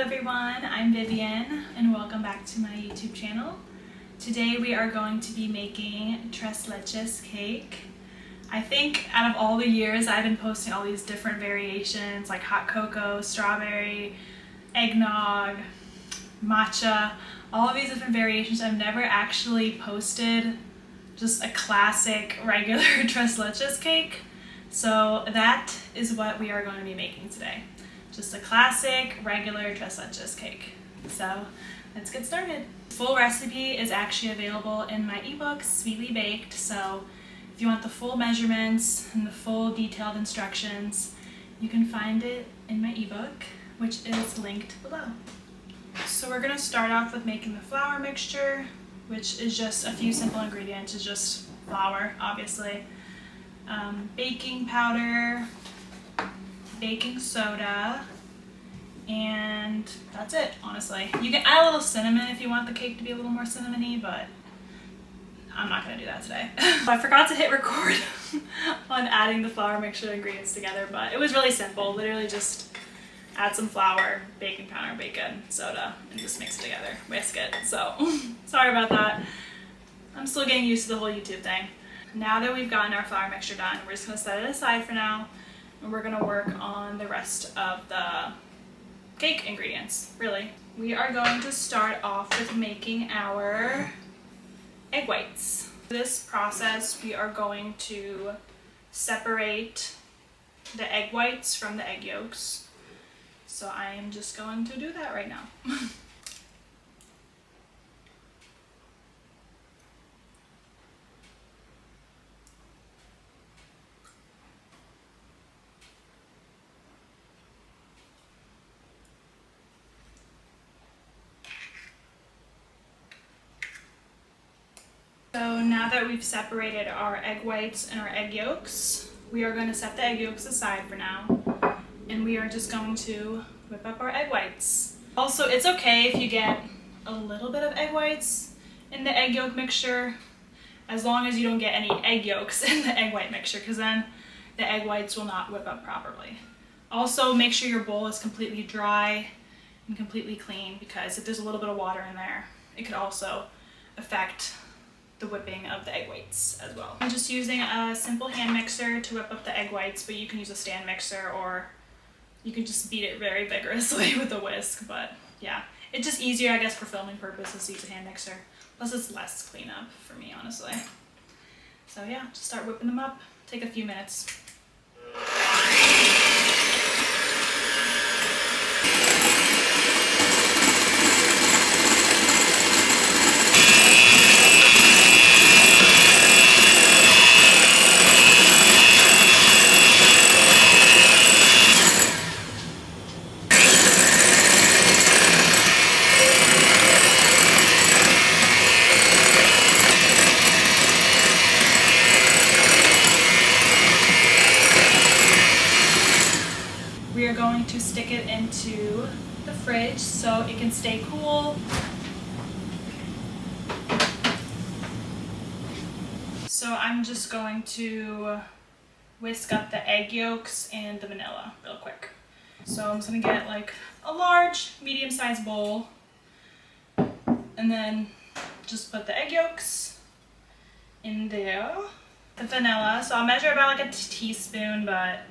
everyone, I'm Vivian and welcome back to my YouTube channel. Today we are going to be making Leches cake. I think out of all the years I've been posting all these different variations like hot cocoa, strawberry, eggnog, matcha, all of these different variations. I've never actually posted just a classic regular Leches cake. So that is what we are going to be making today. Just a classic, regular Leches cake. So let's get started. Full recipe is actually available in my ebook, Sweetly Baked. So if you want the full measurements and the full detailed instructions, you can find it in my ebook, which is linked below. So we're gonna start off with making the flour mixture, which is just a few simple ingredients. It's just flour, obviously, baking powder, baking soda, and that's it, honestly. You can add a little cinnamon if you want the cake to be a little more cinnamony, but I'm not gonna do that today. I forgot to hit record on adding the flour mixture ingredients together, but it was really simple. Literally just add some flour, baking powder, bacon, soda, and just mix it together, whisk it. So sorry about that. I'm still getting used to the whole YouTube thing. Now that we've gotten our flour mixture done, we're just gonna set it aside for now, and we're gonna work on the rest of the cake ingredients, really. We are going to start off with making our egg whites. For this process, we are going to separate the egg whites from the egg yolks. So I am just going to do that right now. So now that we've separated our egg whites and our egg yolks, we are going to set the egg yolks aside for now, and we are just going to whip up our egg whites. Also, it's okay if you get a little bit of egg whites in the egg yolk mixture, as long as you don't get any egg yolks in the egg white mixture, because then the egg whites will not whip up properly. Also, make sure your bowl is completely dry and completely clean, because if there's a little bit of water in there, it could also affect the whipping of the egg whites as well. I'm just using a simple hand mixer to whip up the egg whites, but you can use a stand mixer, or you can just beat it very vigorously with a whisk. But yeah, it's just easier, I guess, for filming purposes to use a hand mixer. Plus it's less cleanup for me, honestly. So yeah, just start whipping them up. Take a few minutes. We are going to stick it into the fridge so it can stay cool. So I'm just going to whisk up the egg yolks and the vanilla real quick. So I'm just gonna get like a large, medium-sized bowl, and then just put the egg yolks in there. The vanilla, so I'll measure about like a teaspoon, but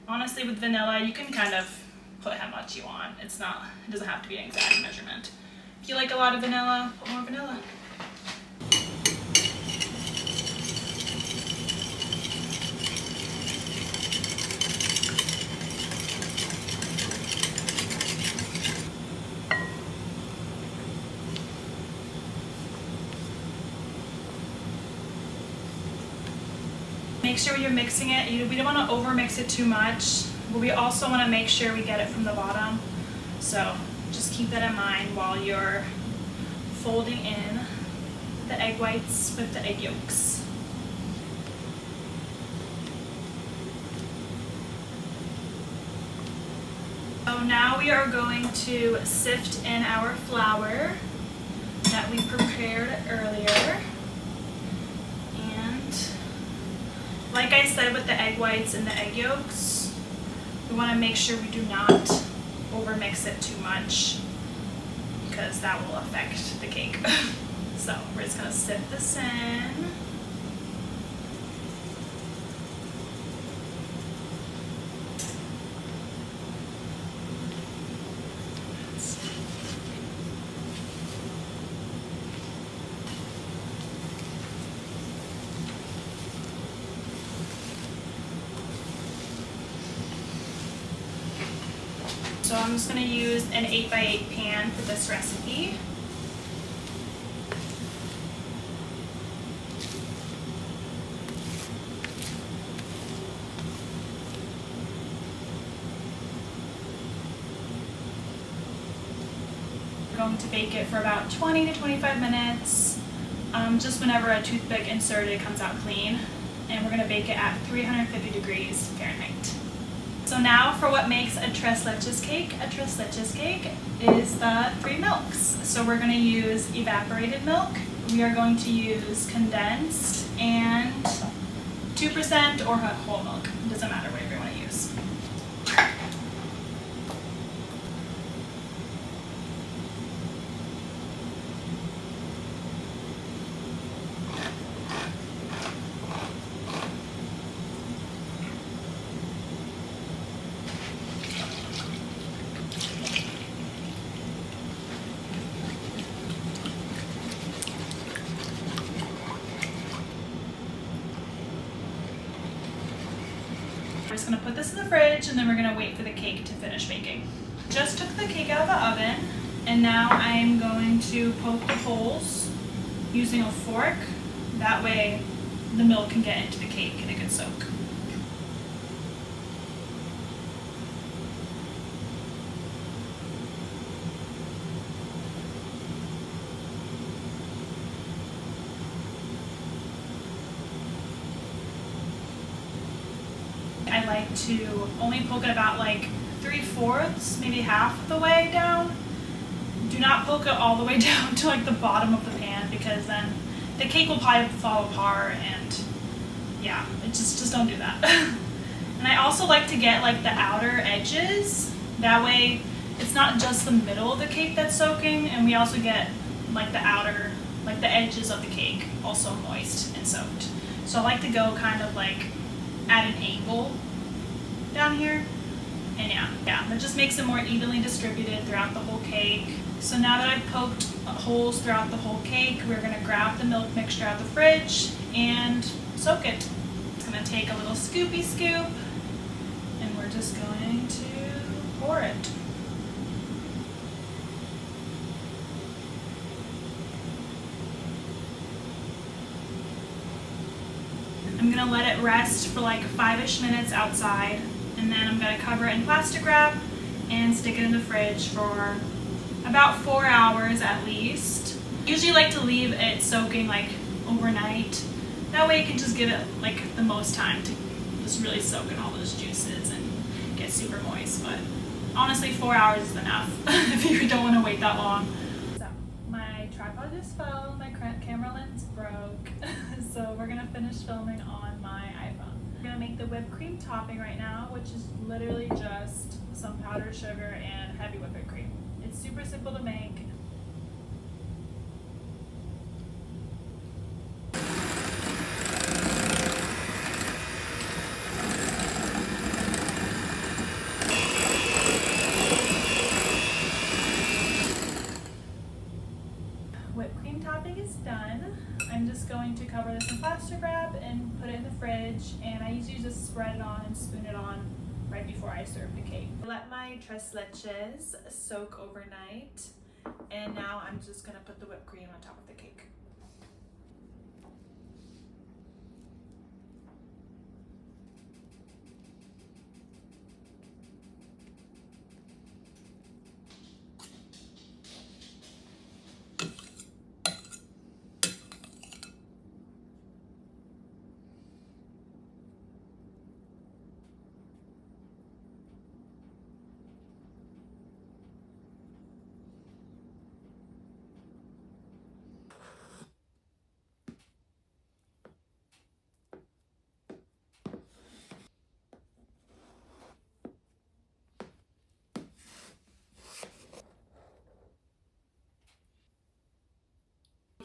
honestly, with vanilla, you can kind of put how much you want. It doesn't have to be an exact measurement. If you like a lot of vanilla, put more vanilla. Make sure when you're mixing it, we don't want to over mix it too much, but we also want to make sure we get it from the bottom. So just keep that in mind while you're folding in the egg whites with the egg yolks. So now we are going to sift in our flour that we prepared earlier. Like I said with the egg whites and the egg yolks, we want to make sure we do not overmix it too much because that will affect the cake. So we're just gonna sift this in. So I'm just going to use an 8x8 pan for this recipe. I'm going to bake it for about 20 to 25 minutes, just whenever a toothpick inserted comes out clean. And we're going to bake it at 350 degrees Fahrenheit. So now for what makes a tres leches cake. A tres leches cake is the 3 milks. So we're going to use evaporated milk. We are going to use condensed and 2% or whole milk. It doesn't matter, whatever you want to use. We're just going to put this in the fridge and then we're going to wait for the cake to finish baking. Just took the cake out of the oven and now I'm going to poke the holes using a fork. That way the milk can get into the cake and it can soak. I like to only poke it about like 3/4, maybe half the way down. Do not poke it all the way down to like the bottom of the pan because then the cake will probably fall apart and yeah, just don't do that. And I also like to get like the outer edges. That way it's not just the middle of the cake that's soaking, and we also get like the outer, like the edges of the cake also moist and soaked. So I like to go kind of like at an angle down here, and yeah, that just makes it more evenly distributed throughout the whole cake. So now that I've poked holes throughout the whole cake, we're going to grab the milk mixture out of the fridge and soak it. It's going to take a little scoopy scoop and we're just going to pour it. I'm going to let it rest for like 5-ish minutes outside, and then I'm going to cover it in plastic wrap and stick it in the fridge for about 4 hours at least. Usually like to leave it soaking like overnight. That way you can just give it like the most time to just really soak in all those juices and get super moist. But honestly, 4 hours is enough if you don't want to wait that long. So my tripod just fell, my camera lens broke. So we're gonna finish filming on my iPhone. We're gonna make the whipped cream topping right now, which is literally just some powdered sugar and heavy whipping cream. It's super simple to make. Whipped cream topping is done. I'm just going to cover this in plastic wrap and put it in the fridge, and I usually just spread it on and spoon it on right before I serve the cake. Let my tres leches soak overnight, and now I'm just going to put the whipped cream on top of the cake.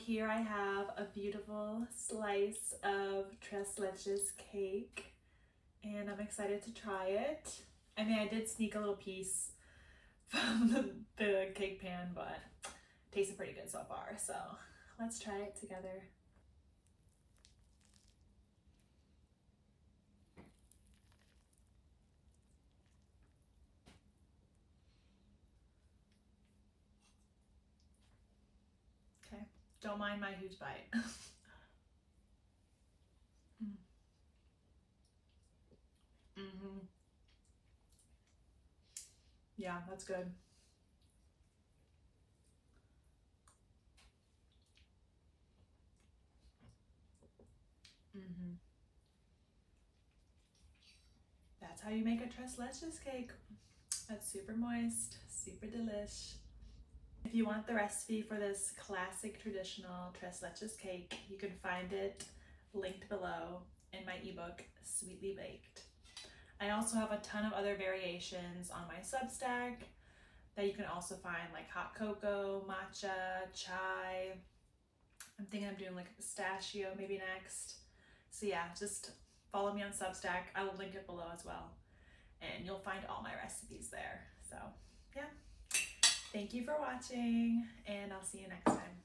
here I have a beautiful slice of tres leches cake, and I'm excited to try it. I mean, I did sneak a little piece from the cake pan, but it tasted pretty good so far. So let's try it together. Okay, don't mind my huge bite. Mm-hmm. Yeah, that's good. Mm-hmm. That's how you make a tres leches cake. That's super moist, super delish. If you want the recipe for this classic traditional tres leches cake, you can find it linked below in my ebook, Sweetly Baked. I also have a ton of other variations on my Substack that you can also find, like hot cocoa, matcha, chai. I'm thinking I'm doing like pistachio maybe next. So yeah, just follow me on Substack. I will link it below as well. And you'll find all my recipes there. So yeah, thank you for watching, and I'll see you next time.